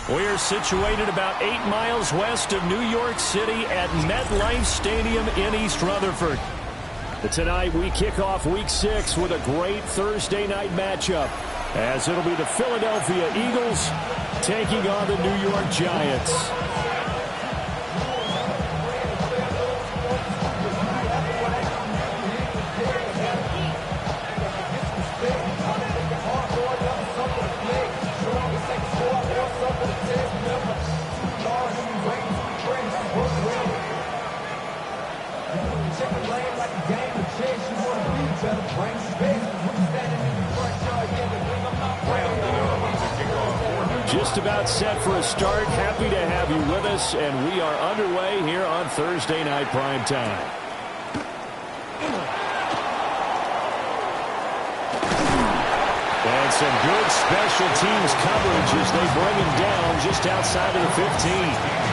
We're situated about 8 miles west of New York City at MetLife Stadium in East Rutherford. Tonight we kick off Week 6 with a great Thursday night matchup, as it'll be the Philadelphia Eagles taking on the New York Giants. Just about set for a start. Happy to have you with us, and we are underway here on Thursday Night Primetime. And some good special teams coverage as they bring him down just outside of the 15.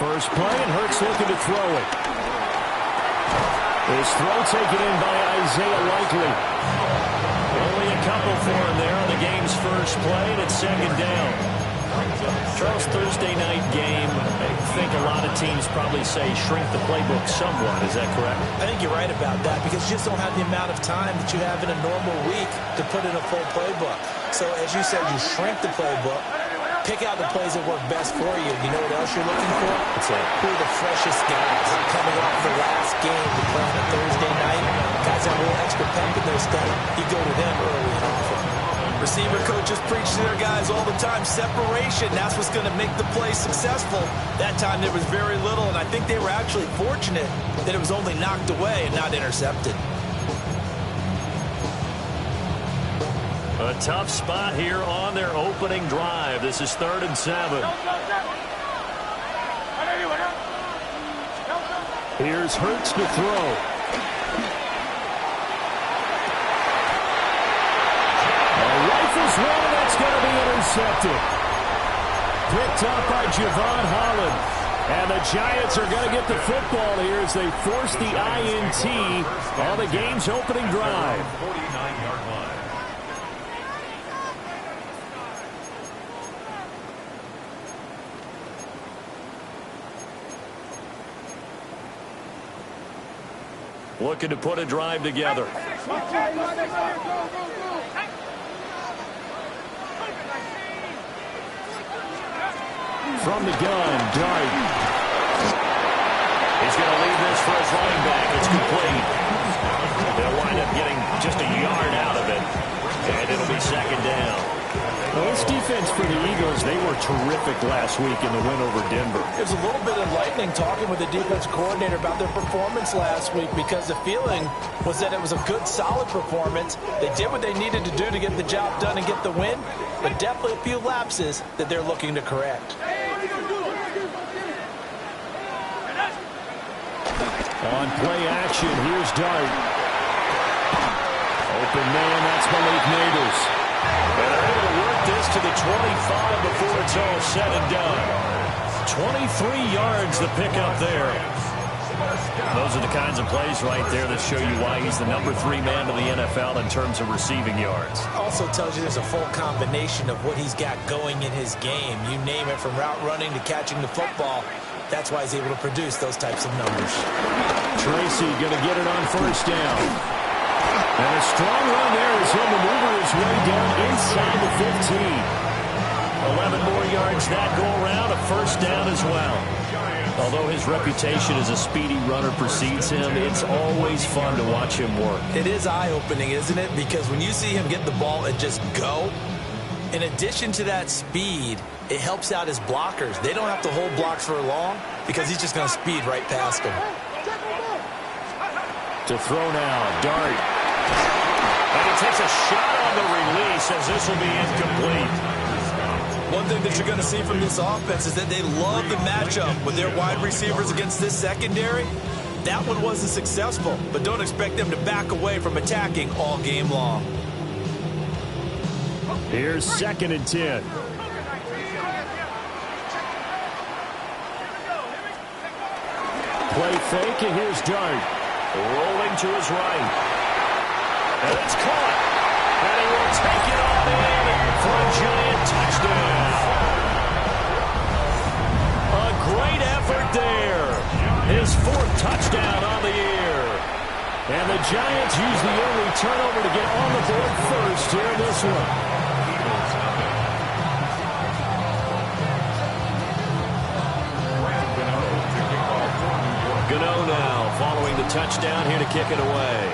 First play, and Hurts looking to throw it. His throw taken in by Isaiah Likely. Only a couple for him there on the game's first play, and it's second down. Charles, Thursday night game, I think a lot of teams probably say shrink the playbook somewhat. Is that correct? I think you're right about that, because you just don't have the amount of time that you have in a normal week to put in a full playbook. So, as you said, you shrink the playbook. Pick out the plays that work best for you. You know what else you're looking for? What's that? Who are the freshest guys coming off the last game to play on a Thursday night? Guys that have a little extra pep in their step. You go to them early and often. Receiver coaches preach to their guys all the time. Separation, that's what's going to make the play successful. That time there was very little, and I think they were actually fortunate that it was only knocked away and not intercepted. A tough spot here on their opening drive. This is 3rd and 7. Here's Hurts to throw. Rifles one, that's going to be intercepted. Picked up by Javon Holland. And the Giants are going to get the football here as they force the INT on the game's opening drive. 49-yard line. Looking to put a drive together. From the gun, Dart. He's going to leave this for his running back. It's complete. They'll wind up getting just a yard out of it. And it'll be second down. Well, this defense for the Eagles, they were terrific last week in the win over Denver. It was a little bit enlightening talking with the defense coordinator about their performance last week, because the feeling was that it was a good, solid performance. They did what they needed to do to get the job done and get the win, but definitely a few lapses that they're looking to correct. On play action, here's Dart. Open man, that's Malik Nabers. And they're able to work this to the 25 before it's all said and done. 23 yards the pickup there. Those are the kinds of plays right there that show you why he's the number 3 man to the NFL in terms of receiving yards. Also tells you there's a full combination of what he's got going in his game. You name it, from route running to catching the football. That's why he's able to produce those types of numbers. Tracy going to get it on first down. And a strong run there as he'll maneuver his way down inside the 15. 11 more yards that go around, a first down as well. Although his reputation as a speedy runner precedes him, it's always fun to watch him work. It is eye-opening, isn't it? Because when you see him get the ball and just go, in addition to that speed, it helps out his blockers. They don't have to hold blocks for long because he's just going to speed right past them. To throw now, Dart. And he takes a shot on the release as this will be incomplete. One thing that you're going to see from this offense is that they love the matchup with their wide receivers against this secondary. That one wasn't successful, but don't expect them to back away from attacking all game long. Here's 2nd and 10. Play fake, and here's Dart. Rolling to his right. And it's caught. And he will take it on in for a giant touchdown. A great effort there. His 4th touchdown on the year. And the Giants use the early turnover to get on the board first here in this one. Gano now following the touchdown here to kick it away.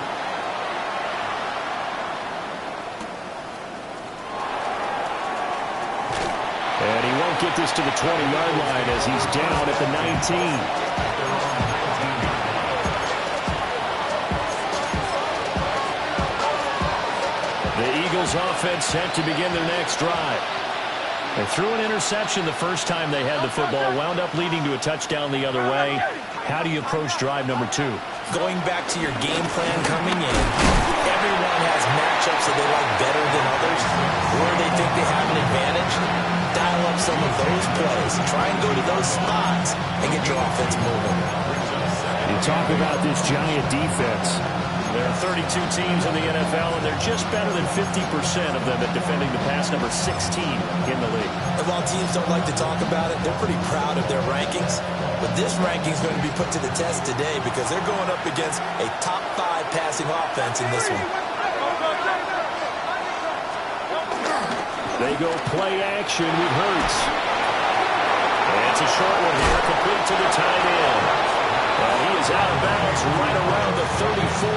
And he won't get this to the 20-yard line as he's down at the 19. The Eagles offense set to begin their next drive. They threw an interception the first time they had the football, wound up leading to a touchdown the other way. How do you approach drive number 2? Going back to your game plan coming in, everyone has matchups that they like better than others, or they think they have an advantage. Dial up some of those plays. Try and go to those spots and get your offense moving. You talk about this Giant defense. There are 32 teams in the NFL, and they're just better than 50% of them at defending the pass, number 16 in the league. And while teams don't like to talk about it, they're pretty proud of their rankings. But this ranking is going to be put to the test today because they're going up against a top 5 passing offense in this one. They go play action with Hurts. And it's a short one here, complete to the tight end. And he is out of bounds right around the 34.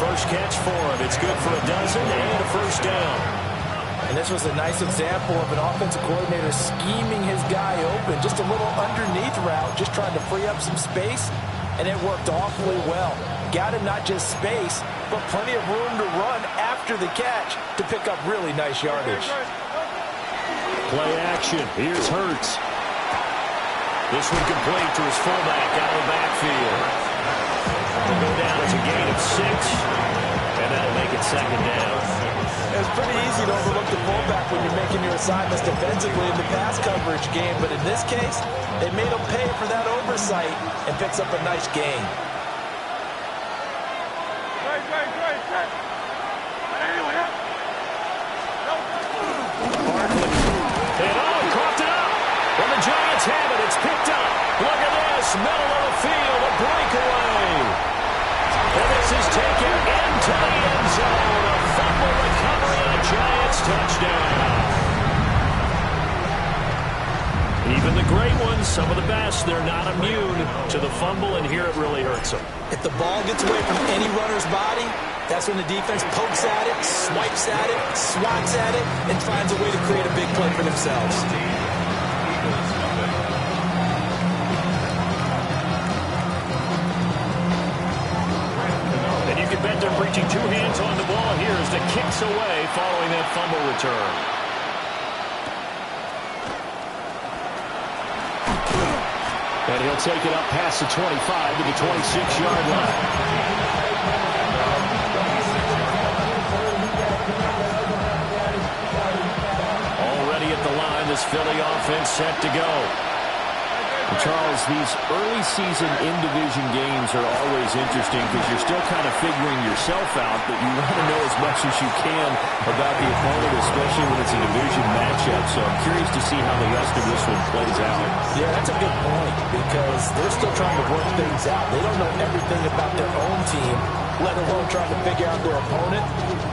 First catch for him. It's good for a dozen and a first down. And this was a nice example of an offensive coordinator scheming his guy open. Just a little underneath route, just trying to free up some space. And it worked awfully well. Got him not just space, but plenty of room to run after the catch to pick up really nice yardage. Play action. Here's Hurts. This one complete to his fullback out of the backfield. They'll go down as a gain of 6, and that'll make it 2nd down. It's pretty easy to overlook the fullback when you're making your assignments defensively in the pass coverage game, but in this case, they made him pay for that oversight and picks up a nice gain. Giants have it. It's picked up. Look at this. Middle of the field. A breakaway. And this is taken into the end zone. A fumble recovery and a Giants touchdown. Even the great ones, some of the best, they're not immune to the fumble, and here it really hurts them. If the ball gets away from any runner's body, that's when the defense pokes at it, swipes at it, swats at it, and finds a way to create a big play for themselves. Bet they're reaching 2 hands on the ball here as the kicks away following that fumble return. And he'll take it up past the 25 to the 26-yard line. Already at the line, this Philly offense set to go. Charles, these early season in-division games are always interesting because you're still kind of figuring yourself out, but you want to know as much as you can about the opponent, especially when it's a division matchup. So I'm curious to see how the rest of this one plays out. Yeah, that's a good point because they're still trying to work things out. They don't know everything about their own team, let alone trying to figure out their opponent.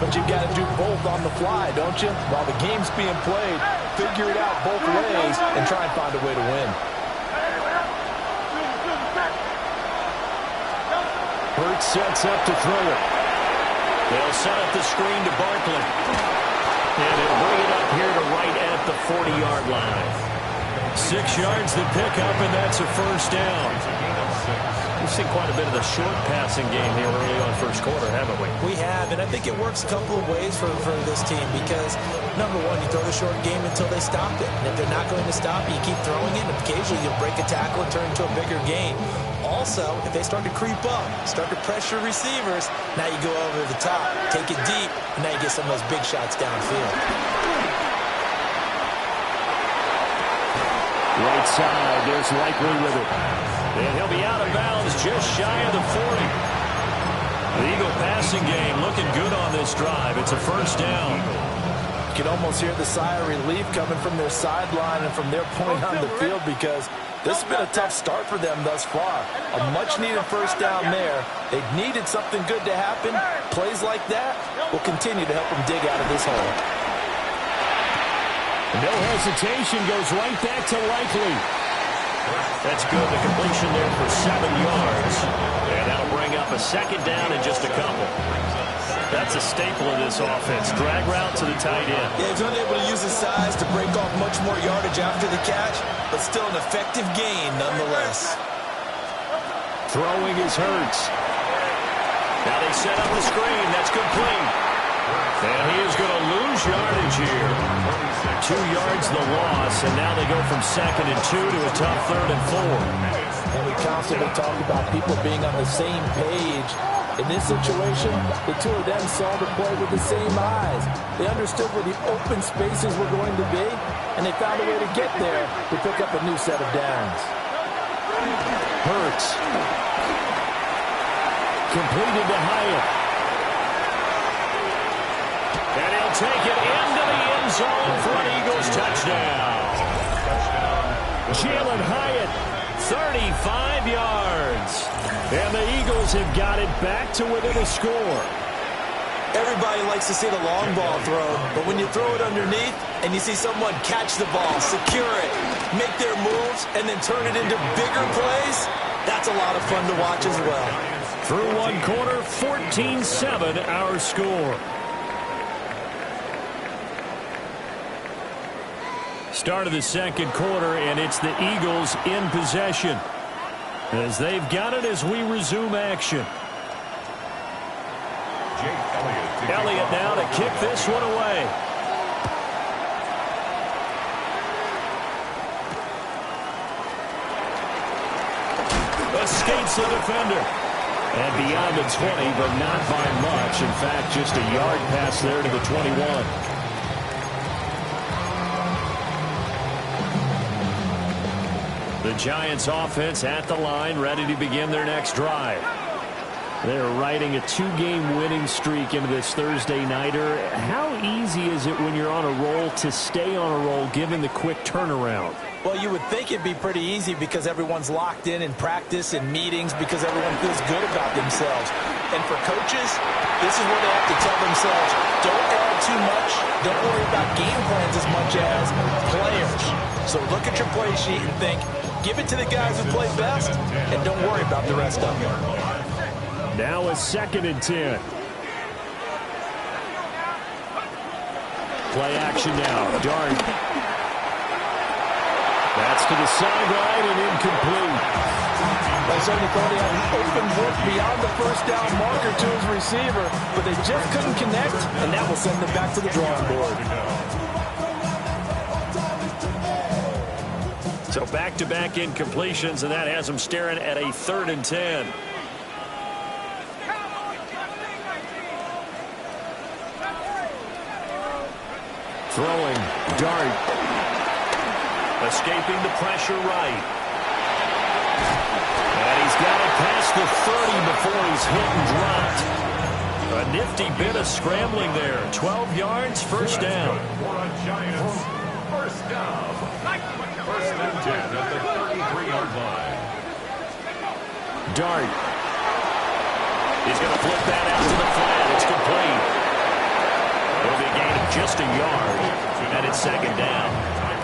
But you've got to do both on the fly, don't you? While the game's being played, figure it out both ways and try and find a way to win. Hurts sets up to throw it. They'll set up the screen to Barkley. And he'll bring it up here to right at the 40-yard line. 6 yards to pick up, and that's a first down. We've seen quite a bit of the short passing game here early on first quarter, haven't we? We have, and I think it works a couple of ways for this team because, number one, you throw the short game until they stop it. And if they're not going to stop it, you keep throwing it, and occasionally you'll break a tackle and turn into a bigger game. Also, if they start to creep up, start to pressure receivers, now you go over the top, take it deep, and now you get some of those big shots downfield. Right side, there's Likely with it. And he'll be out of bounds just shy of the 40. The Eagle passing game looking good on this drive. It's a first down. You can almost hear the sigh of relief coming from their sideline and from their point on the field because this has been a tough start for them thus far. A much-needed first down there. They needed something good to happen. Plays like that will continue to help them dig out of this hole. No hesitation, goes right back to Likely. That's good. The completion there for 7 yards. And that'll bring up a second down in just a couple. That's a staple of this offense. Drag route to the tight end. Yeah, he's unable to use his size to break off much more yardage after the catch, but still an effective gain nonetheless. Throwing is Hurts. Now they set up the screen. That's complete. And he is going to lose yardage here. 2 yards the loss, and now they go from 2nd and 2 to a tough 3rd and 4. And we constantly talk about people being on the same page. In this situation, the two of them saw the play with the same eyes. They understood where the open spaces were going to be, and they found a way to get there to pick up a new set of downs. Hurts. Completed to Hyatt. And he'll take it into the end zone for an Eagles touchdown. Jalen Hyatt, 35 yards. And the Eagles have got it back to within a score. Everybody likes to see the long ball thrown, but when you throw it underneath and you see someone catch the ball, secure it, make their moves, and then turn it into bigger plays, that's a lot of fun to watch as well. Through one quarter, 14-7 our score. Start of the second quarter, and it's the Eagles in possession as they've got it as we resume action. Elliott now to kick this one away. Escapes the defender. And beyond the 20, but not by much. In fact, just a yard pass there to the 21. The Giants offense at the line, ready to begin their next drive. They're riding a 2-game winning streak into this Thursday nighter. How easy is it when you're on a roll to stay on a roll given the quick turnaround? Well, you would think it'd be pretty easy because everyone's locked in practice and meetings because everyone feels good about themselves. And for coaches, this is where they have to tell themselves, don't add too much, don't worry about game plans as much as players. So look at your play sheet and think, give it to the guys who play best, and don't worry about the rest of them. Now a 2nd and 10. Play action now. Dart. That's to the sideline and incomplete. Well, certainly thought he had an open look beyond the first down marker to his receiver, but they just couldn't connect, and that will send them back to the drawing board. So back-to-back incompletions, and that has them staring at a 3rd and 10. Throwing, Dart. Escaping the pressure right. And he's got it past the 30 before he's hit and dropped. A nifty bit of scrambling there. 12 yards, first down. First down. First and 10 at the 33-yard line. Dart. He's going to flip that out to the flat. It's complete. It'll be a gain of just a yard, and it's 2nd down.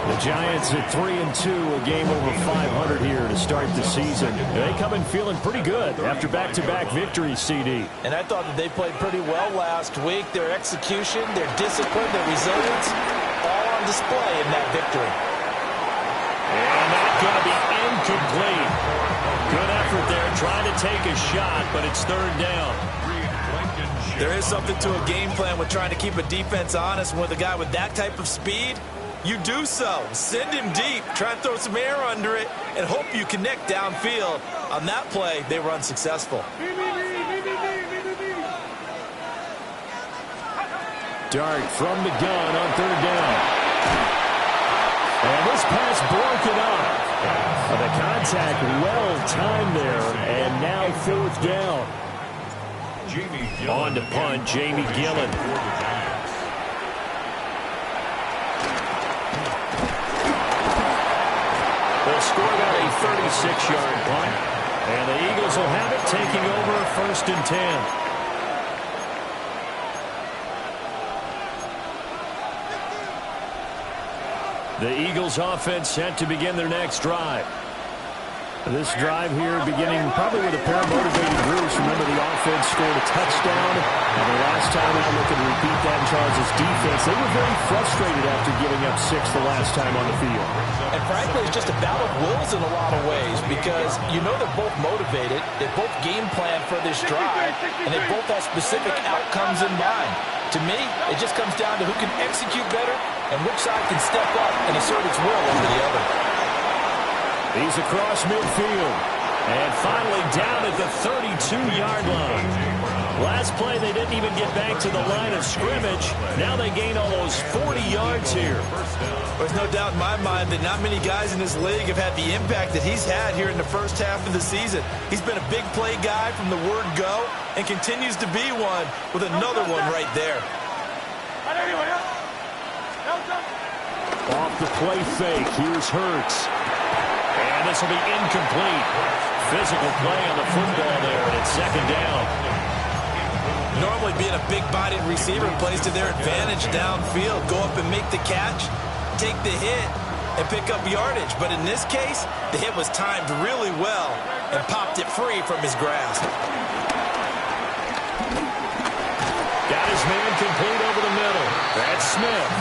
The Giants at 3-2, a game over 500 here to start the season. They come in feeling pretty good after back-to-back victories, CD. And I thought that they played pretty well last week. Their execution, their discipline, their resilience, all on display in that victory. And that's going to be incomplete. Good effort effort there, trying to take a shot, but it's third down. There is something to a game plan with trying to keep a defense honest. With a guy with that type of speed, you do so. Send him deep, try and throw some air under it, and hope you connect downfield. On that play, they were unsuccessful. Dart from the gun on third down. And this pass broken up. The contact well timed there, and now fourth down. On to punt, Jamie Gillen. They'll score that a 36-yard punt, and the Eagles will have it, taking over 1st and 10. The Eagles offense set to begin their next drive. This drive here beginning probably with a pair of motivated Bruce. Remember, the offense scored a touchdown, and the last time out, looking to repeat that in Charles' defense. They were very frustrated after giving up 6 the last time on the field. And frankly, it's just a battle of wills in a lot of ways, because you know they're both motivated, they both game plan for this drive, and they both have specific outcomes in mind. To me, it just comes down to who can execute better and which side can step up and assert its will over the other. He's across midfield. And finally down at the 32-yard line. Last play, they didn't even get back to the line of scrimmage. Now they gain almost 40 yards here. There's no doubt in my mind that not many guys in this league have had the impact that he's had here in the first half of the season. He's been a big play guy from the word go and continues to be one with another one right there. Off the play fake, here's Hurts. And this will be incomplete. Physical play on the football there, and it's 2nd down. Normally being a big-bodied receiver plays to their advantage downfield. Go up and make the catch, take the hit, and pick up yardage. But in this case, the hit was timed really well and popped it free from his grasp. Got his man complete over the middle. That's Smith.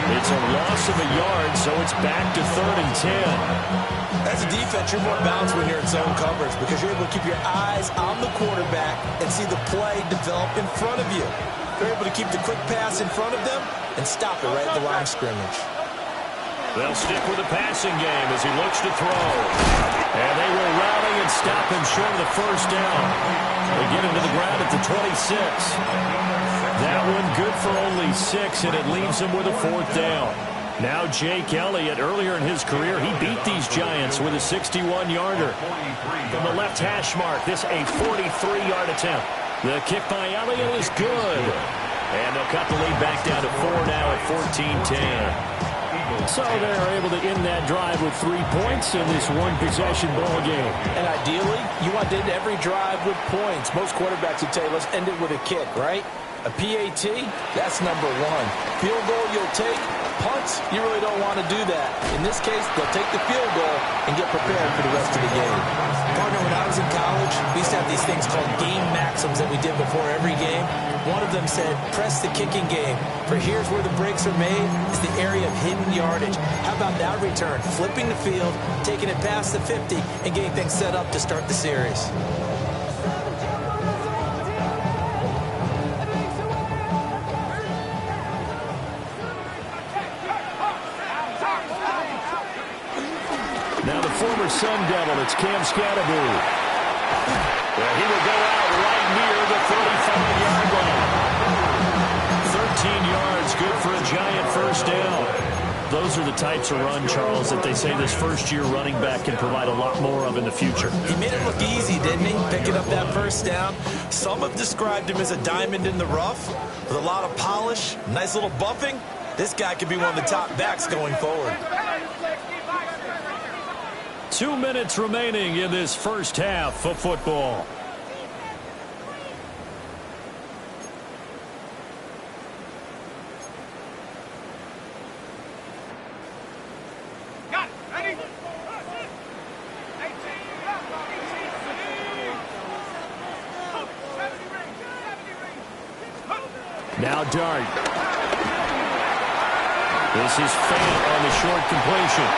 It's a loss of a yard, so it's back to 3rd and 10. As a defense, you're more balanced when you're in zone coverage because you're able to keep your eyes on the quarterback and see the play develop in front of you. You're able to keep the quick pass in front of them and stop it right at the line of scrimmage. They'll stick with the passing game as he looks to throw. And they will rally and stop him short of the 1st down. They get him to the ground at the 26. That one good for only 6, and it leaves him with a 4th down. Now Jake Elliott, earlier in his career, he beat these Giants with a 61-yarder. From the left hash mark, this a 43-yard attempt. The kick by Elliott is good. And they'll cut the lead back down to 4 now at 14-10. So they're able to end that drive with 3 points in this one-possession ball game. And ideally, you want to end every drive with points. Most quarterbacks would tell you, let's end it with a kick, right? A PAT, that's number 1. Field goal you'll take. Punts, you really don't want to do that. In this case, they'll take the field goal and get prepared for the rest of the game. Partner, when I was in college, we used to have these things called game maxims that we did before every game. One of them said, press the kicking game. For here's where the breaks are made, is the area of hidden yardage. How about that return? Flipping the field, taking it past the 50, and getting things set up to start the series. Now the former Sun Devil, it's Cam Scatterby. Well, he will go out right near the 35-yard line. 13 yards, good for a Giant 1st down. Those are the types of run, Charles, that they say this first-year running back can provide a lot more of in the future. He made it look easy, didn't he? Picking up that 1st down. Some have described him as a diamond in the rough with a lot of polish, nice little bumping. This guy could be one of the top backs going forward. 2 minutes remaining in this first half of football. Now Dart. This is Fant on the short completion.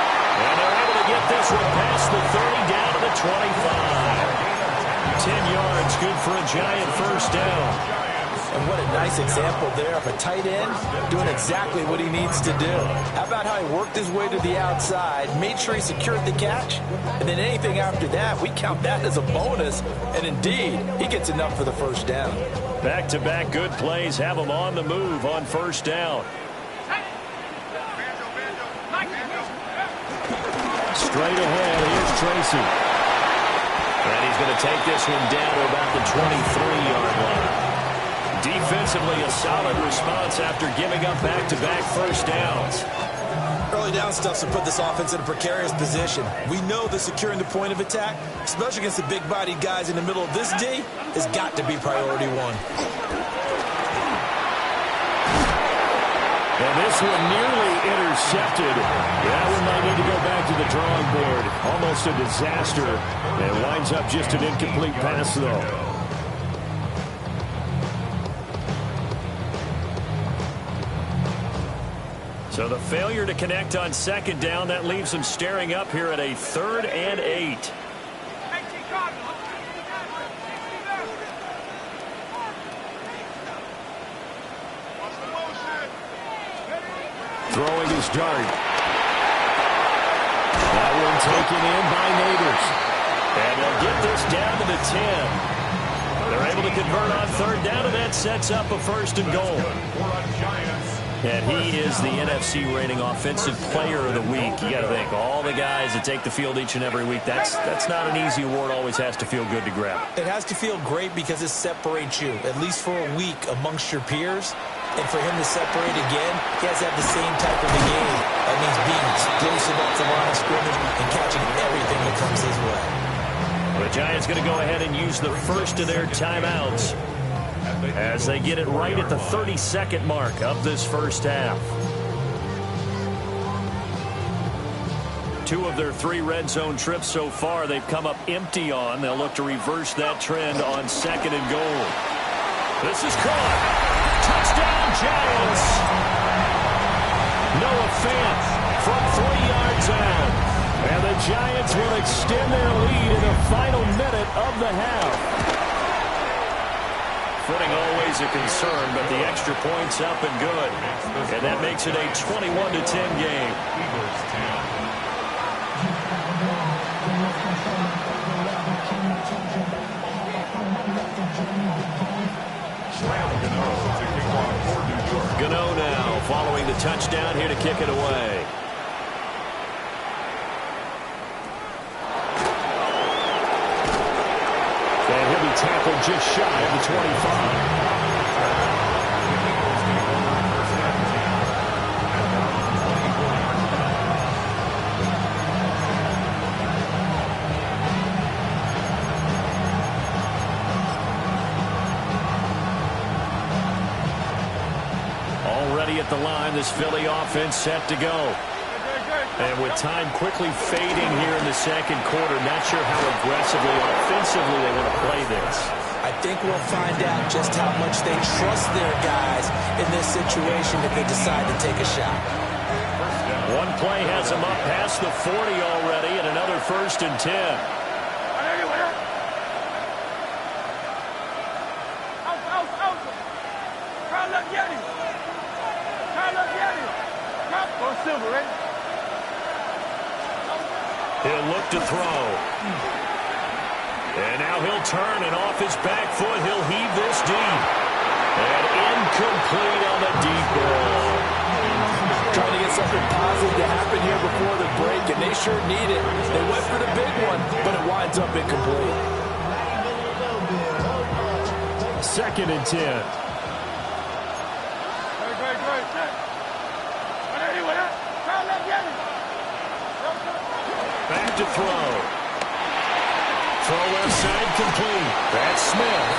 And they're able to get this one past the 30, down to the 25. 10 yards, good for a Giant first down. And what a nice example there of a tight end doing exactly what he needs to do. How about how he worked his way to the outside, made sure he secured the catch, and then anything after that, we count that as a bonus. And indeed, he gets enough for the first down. Back-to-back good plays have him on the move on first down. Straight ahead, here's Tracy. And he's going to take this one down to about the 23-yard line. Defensively, a solid response after giving up back-to-back first downs. Early down stuff to put this offense in a precarious position. We know that securing the point of attack, especially against the big-bodied guys in the middle of this D, has got to be priority one. And this one nearly intercepted. That one might need to go back to the drawing board. Almost a disaster. And winds up just an incomplete pass, though. So the failure to connect on second down, that leaves them staring up here at a 3rd and 8. Throwing his dart. That one taken in by Neighbors. And they'll get this down to the 10. They're able to convert on 3rd down, and that sets up a 1st and goal. And he is the NFC rating Offensive Player of the Week. You got to think, all the guys that take the field each and every week, that's not an easy award. Always has to feel good to grab. It has to feel great because it separates you, at least for a week, amongst your peers. And for him to separate again, he has to have the same type of a game. That means being explosive off the line of scrimmage and catching everything that comes his way. The Giants going to go ahead and use the first of their timeouts as they get it right at the 32nd mark of this first half. 2 of their 3 red zone trips so far they've come up empty on. They'll look to reverse that trend on 2nd and goal. This is caught. Touchdown, Giants. Noah Fant from 3 yards out. And the Giants will extend their lead in the final minute of the half. Footing always a concern, but the extra point's up and good. And that makes it a 21-10 game. Gano now following the touchdown here to kick it away. And he'll be tackled just shy of the 25. Already at the line, this Philly offense set to go. And with time quickly fading here in the second quarter, not sure how aggressively, offensively they want to play this. I think we'll find out just how much they trust their guys in this situation if they decide to take a shot. One play has them up past the 40 already, and another 1st and 10. He'll look to throw. And now he'll turn, and off his back foot, he'll heave this deep. And incomplete on the deep ball. Trying to get something positive to happen here before the break, and they sure need it. They went for the big one, but it winds up incomplete. 2nd and 10. Back to throw. Throw left side complete. That's Smith.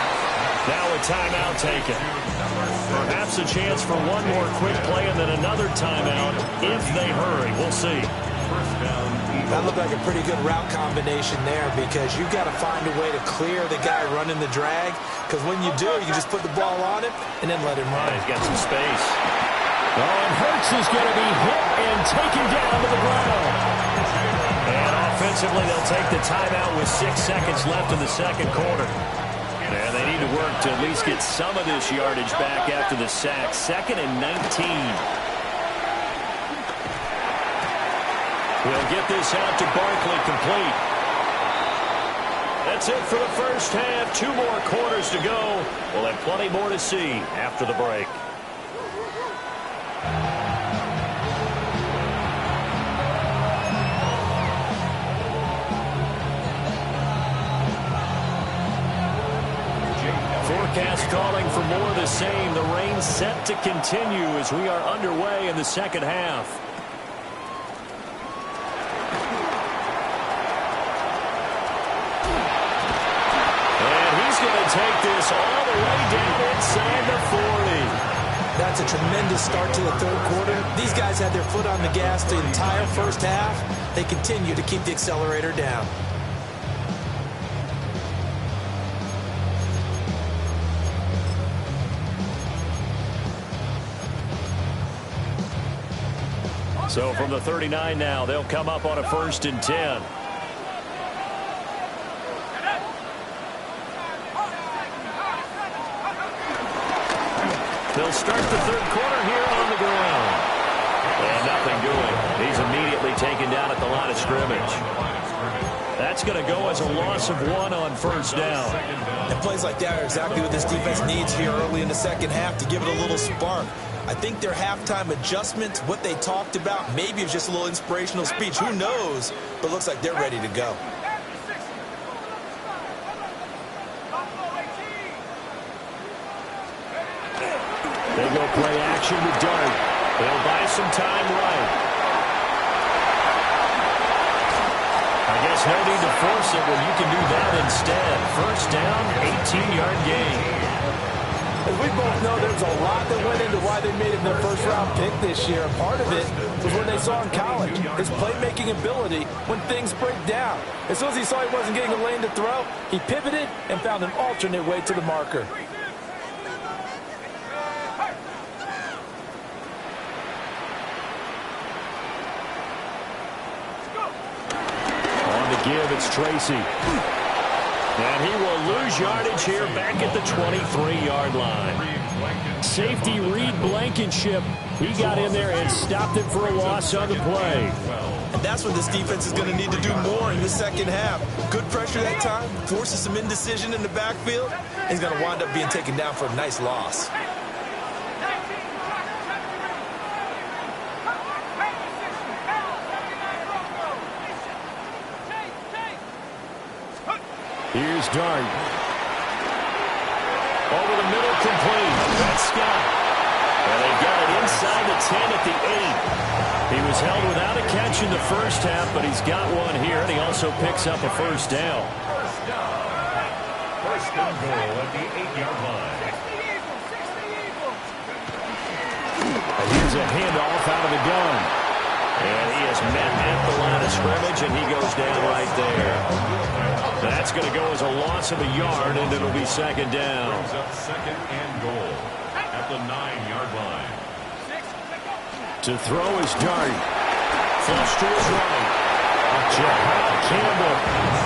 Now a timeout taken. Perhaps a chance for one more quick play and then another timeout if they hurry. We'll see. That looked like a pretty good route combination there because you've got to find a way to clear the guy running the drag, because when you do, you can just put the ball on him and then let him run. He's got some space. Oh, and Hurts is going to be hit and taken down to the ground. And offensively, they'll take the timeout with 6 seconds left in the second quarter. And they need to work to at least get some of this yardage back after the sack. 2nd and 19. We'll get this out to Barkley, complete. That's it for the first half. 2 more quarters to go. We'll have plenty more to see after the break. Forecast calling for more of the same. The rain set to continue as we are underway in the second half. And he's going to take this all the way down inside the 40. That's a tremendous start to the third quarter. These guys had their foot on the gas the entire first half. They continue to keep the accelerator down. So from the 39 now, they'll come up on a 1st and 10. They'll start the third quarter here on the ground. And nothing doing. He's immediately taken down at the line of scrimmage. That's going to go as a loss of 1 on 1st down. And plays like that are exactly what this defense needs here early in the second half to give it a little spark. I think their halftime adjustment, what they talked about, maybe it's just a little inspirational speech. Who knows? But it looks like they're ready to go. They go play action with Dart. They'll buy some time right. I guess no need to force it when you can do that instead. 1st down, 18-yard gain. As we both know, there's a lot that went into why they made it their first-round pick this year. Part of it was what they saw in college, his playmaking ability when things break down. As soon as he saw he wasn't getting a lane to throw, he pivoted and found an alternate way to the marker. On the give, it's Tracy. And he will lose yardage here back at the 23-yard line. Safety Reed Blankenship. He got in there and stopped it for a loss on the play. And that's what this defense is going to need to do more in the second half. Good pressure that time, forces some indecision in the backfield. He's going to wind up being taken down for a nice loss. Here's Dart. Over the middle, complete. That's Scott. And they've got it inside the 10 at the 8. He was held without a catch in the first half, but he's got one here, and he also picks up a 1st down. 1st and goal at the 8-yard line. And here's a handoff out of the gun. And he is met at the line of scrimmage, and he goes down right there. That's going to go as a loss of a yard, and it'll be 2nd down. Brings up 2nd and goal at the 9-yard line. To throw is Dart. Flush to his right. Jahad Campbell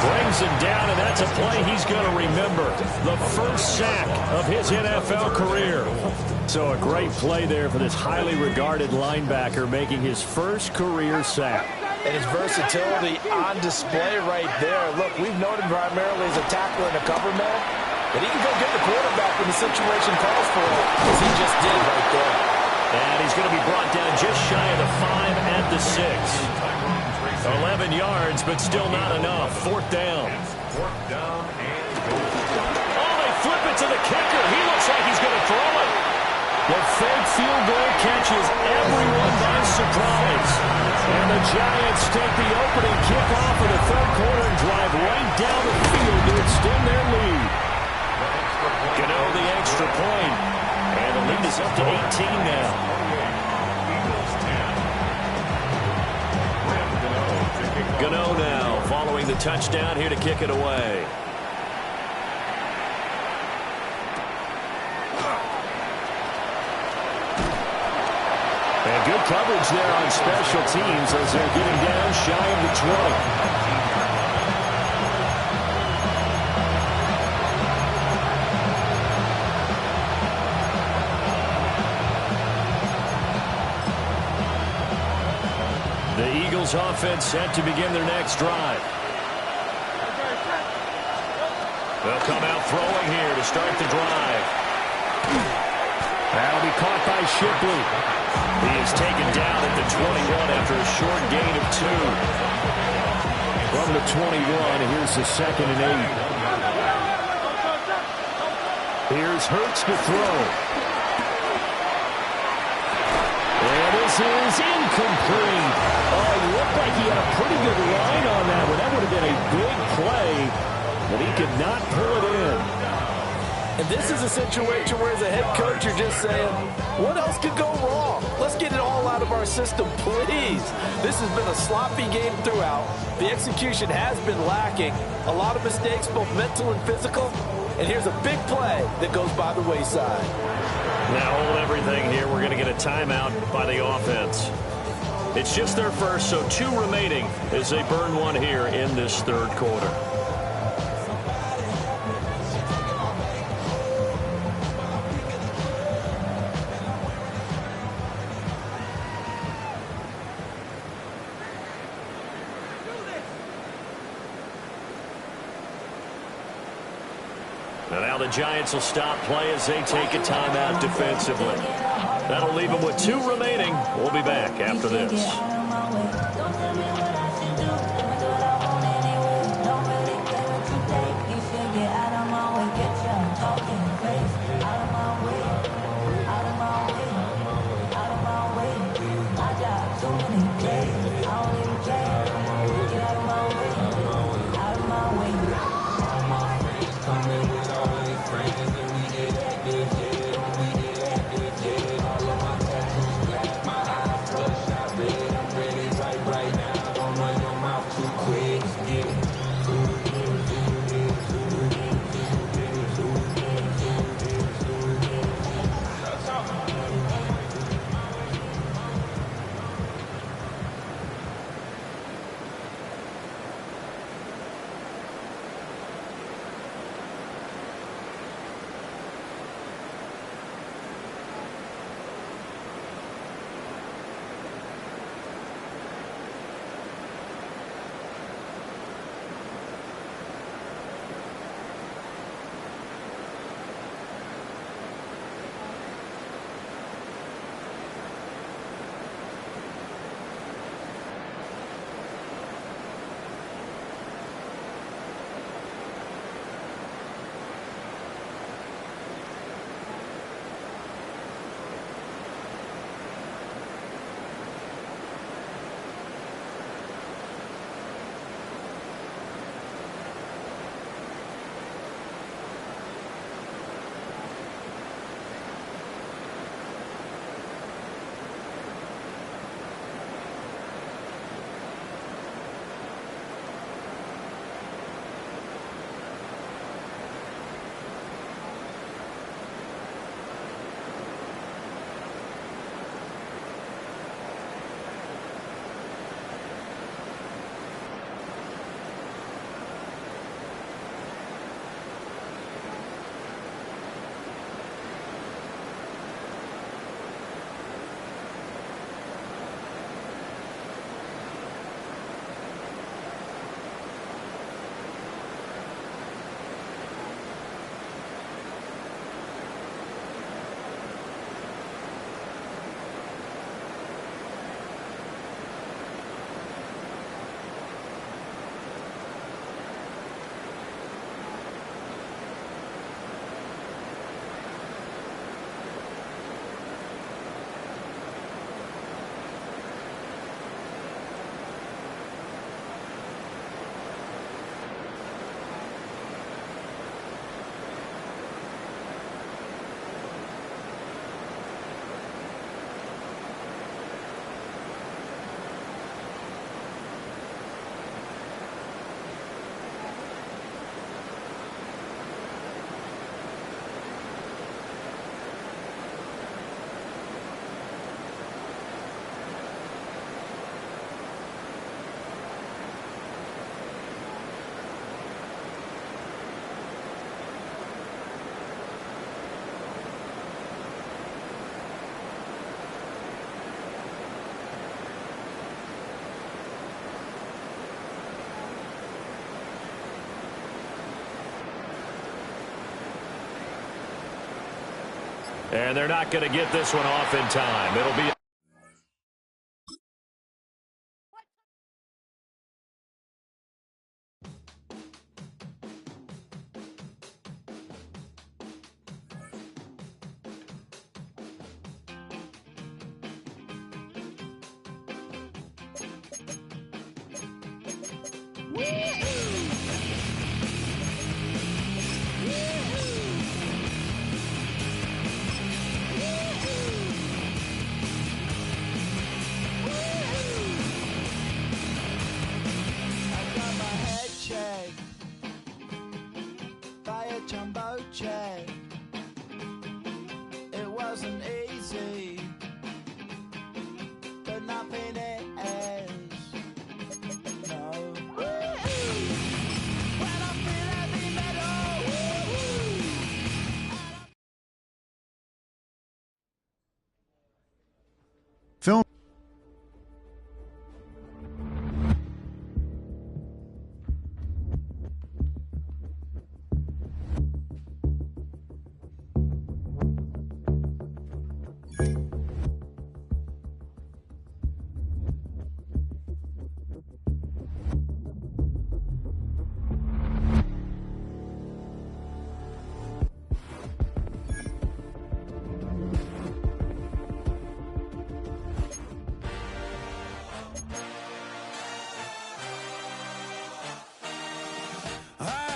brings him down, and that's a play he's going to remember. The first sack of his NFL career. So a great play there for this highly regarded linebacker, making his first career sack. And his versatility on display right there. Look, we've known him primarily as a tackler and a cover man, but he can go get the quarterback when the situation calls for it, as he just did right there. And he's going to be brought down just shy of the 5 at the 6. 11 yards, but still not enough. 4th down. 4th down and goal. Oh, they flip it to the kicker. He looks like he's going to throw it. The fake field goal catches everyone by surprise. And the Giants take the opening kickoff of the third quarter and drive right down the field to extend their lead. Gano the extra point. And the lead is up to 18 now. Gano now following the touchdown here to kick it away. And good coverage there on special teams as they're getting down shy of the 20. The Eagles offense set to begin their next drive. They'll come out throwing here to start the drive. That'll be caught by Shipley. He is taken down at the 21 after a short gain of 2. From the 21, here's the 2nd and 8. Here's Hurts to throw. And this is incomplete. Oh, it looked like he had a pretty good line on that one. That would have been a big play, but he could not pull it in. And this is a situation where as a head coach you're just saying, what else could go wrong? Let's get it all out of our system, please. This has been a sloppy game throughout. The execution has been lacking. A lot of mistakes, both mental and physical. And here's a big play that goes by the wayside. Now hold everything here. We're going to get a timeout by the offense. It's just their first, so 2 remaining as they burn one here in this 3rd quarter. Now the Giants will stop play as they take a timeout defensively. That'll leave them with 2 remaining. We'll be back after this. Right now. And they're not going to get this one off in time. It'll be... It wasn't easy, but nothing is. No. When I feel heavy metal. Film.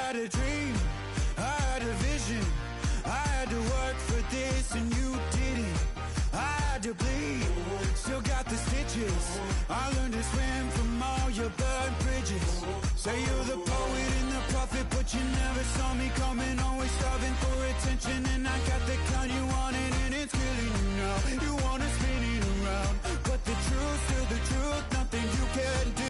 A dream, I had a vision, I had to work for this and you didn't. I had to bleed, still got the stitches,